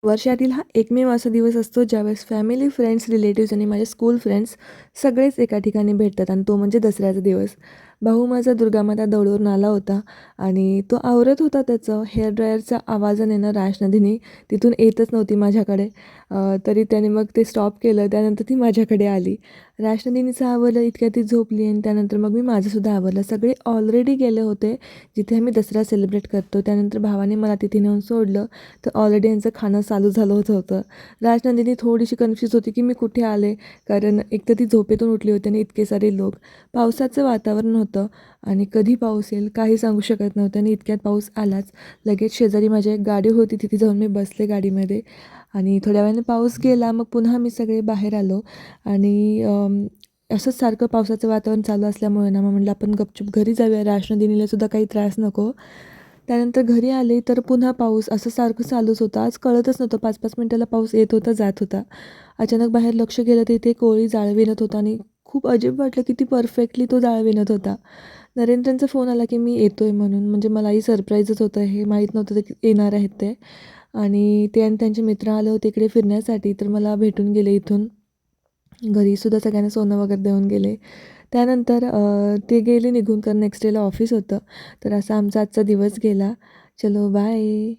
वर्षातील हा एकमेव असा दिवस असतो ज्यावेळेस फॅमिली, फ्रेंड्स, रिलेटिव्स आणि माझे स्कूल फ्रेंड्स सगळेच एका ठिकाणी भेटतात आणि तो म्हणजे दसऱ्याचा दिवस. भाऊ माझा दुर्गामाता दौडवरून आला होता आणि तो आवरत होता त्याचं हेअर ड्रायरच्या आवाजाने ना राशनंदिनी तिथून येतच नव्हती माझ्याकडे. तरी त्याने मग ते स्टॉप केलं. त्यानंतर ती माझ्याकडे आली. राशनंदिनीचं आवरलं, इतक्यात ती झोपली आणि त्यानंतर मग मी माझंसुद्धा आवरलं. सगळे ऑलरेडी गेले होते जिथे आम्ही दसरा सेलिब्रेट करतो. त्यानंतर भावाने मला तिथे नेऊन सोडलं. तर ऑलरेडी यांचं खाणं चालू झालं होतं. राजनंदिनी थोडीशी कन्फ्यूज होती की मी कुठे आले, कारण एकतर ती झोपेतून उठली होती आणि इतके सारे लोक. पावसाचं वातावरण होतं आणि कधी पाऊस येईल काही सांगू शकत नव्हतं आणि इतक्यात पाऊस आलाच. लगेच शेजारी माझी एक गाडी होती, तिथे जाऊन मी बसले गाडीमध्ये आणि थोड्या वेळाने पाऊस गेला. मग पुन्हा आम्ही सगळे बाहेर आलो आणि असंच सारखं पावसाचं वातावरण चालू असल्यामुळे ना मग म्हटलं आपण गपचूप घरी जाऊया, राजनंदिनीलासुद्धा काही त्रास नको. त्यानंतर घरी आले तर पुन्हा पाऊस असं सारखं चालूच होतं. आज कळतच नव्हतं 5-5 मिनिटाला पाऊस येत होता, जात होता. अचानक बाहेर लक्ष गेलं तर इथे कोळी जाळं विणत होता आणि खूप अजीब वाटलं किती परफेक्टली तो जाळं विणत होता. नरेंद्रांचा फोन आला की मी येतो आहे म्हणून. म्हणजे मलाही सरप्राईजच होतं, हे माहीत नव्हतं ते येणार आहेत ते. आणि ते आणि त्यांचे मित्र आले होते इकडे फिरण्यासाठी, तर मला भेटून गेले इथून. घरीसुद्धा सगळ्यांना सोनं वगैरे देऊन गेले. त्यानंतर ते गेले निघून, कारण नेक्स्ट डेला ऑफिस होतं. तर असा आमचा आजचा दिवस गेला. चलो बाय.